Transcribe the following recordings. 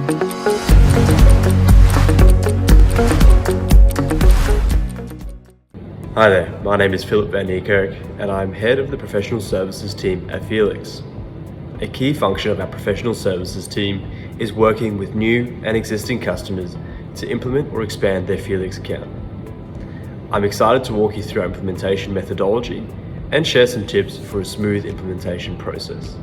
Hi there, my name is Niekerk and I'm head of the professional services team at Felix. A key function of our professional services team is working with new and existing customers to implement or expand their Felix account. I'm excited to walk you through our implementation methodology and share some tips for a smooth implementation process.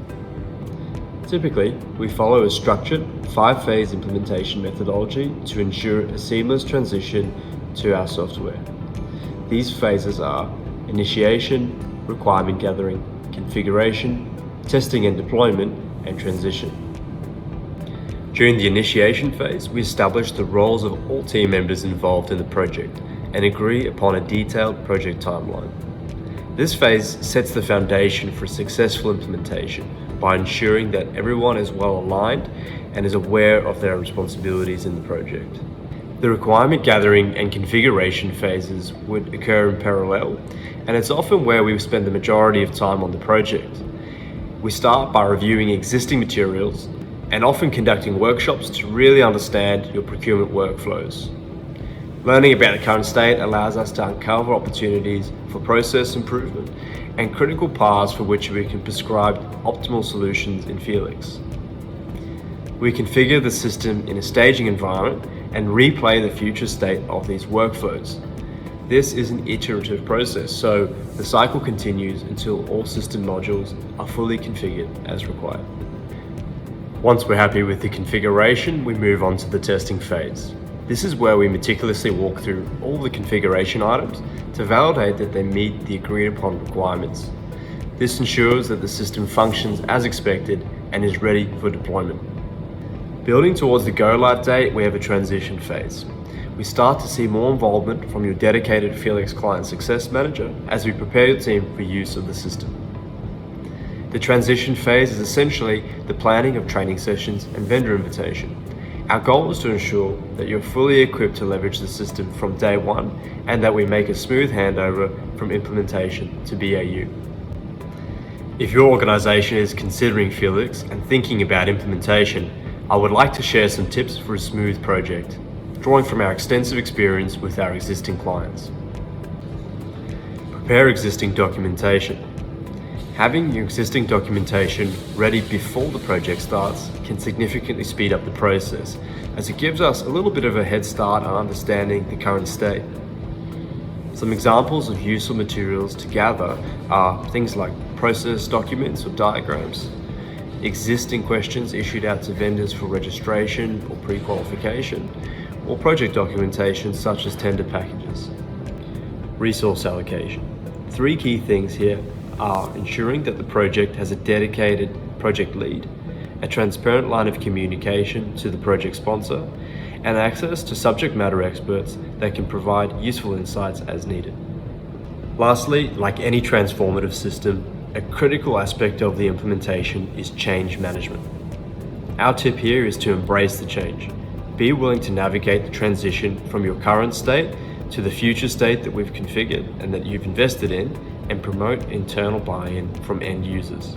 Typically, we follow a structured 5-phase implementation methodology to ensure a seamless transition to our software. These phases are initiation, requirement gathering, configuration, testing and deployment, and transition. During the initiation phase, we establish the roles of all team members involved in the project and agree upon a detailed project timeline. This phase sets the foundation for a successful implementation by ensuring that everyone is well aligned and is aware of their responsibilities in the project. The requirement gathering and configuration phases would occur in parallel, and it's often where we spend the majority of time on the project. We start by reviewing existing materials and often conducting workshops to really understand your procurement workflows. Learning about the current state allows us to uncover opportunities for process improvement and critical paths for which we can prescribe optimal solutions in Felix. We configure the system in a staging environment and replay the future state of these workflows. This is an iterative process, so the cycle continues until all system modules are fully configured as required. Once we're happy with the configuration, we move on to the testing phase. This is where we meticulously walk through all the configuration items to validate that they meet the agreed upon requirements. This ensures that the system functions as expected and is ready for deployment. Building towards the go-live date, we have a transition phase. We start to see more involvement from your dedicated Felix Client Success Manager as we prepare your team for use of the system. The transition phase is essentially the planning of training sessions and vendor invitation. Our goal is to ensure that you're fully equipped to leverage the system from day one and that we make a smooth handover from implementation to BAU. If your organization is considering Felix and thinking about implementation, I would like to share some tips for a smooth project, drawing from our extensive experience with our existing clients. Prepare existing documentation. Having your existing documentation ready before the project starts can significantly speed up the process, as it gives us a little bit of a head start on understanding the current state. Some examples of useful materials to gather are things like process documents or diagrams, existing questions issued out to vendors for registration or pre-qualification, or project documentation such as tender packages. Resource allocation. 3 key things here are ensuring that the project has a dedicated project lead, a transparent line of communication to the project sponsor, and access to subject matter experts that can provide useful insights as needed. Lastly, like any transformative system, a critical aspect of the implementation is change management. Our tip here is to embrace the change. Be willing to navigate the transition from your current state to the future state that we've configured and that you've invested in, and promote internal buy-in from end users.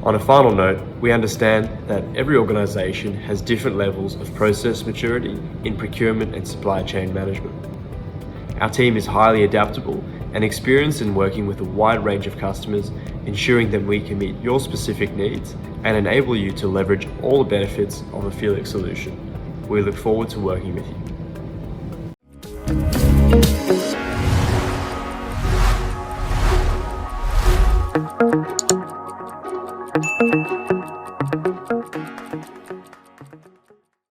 On a final note, we understand that every organization has different levels of process maturity in procurement and supply chain management. Our team is highly adaptable and experienced in working with a wide range of customers, ensuring that we can meet your specific needs and enable you to leverage all the benefits of a Felix solution. We look forward to working with you.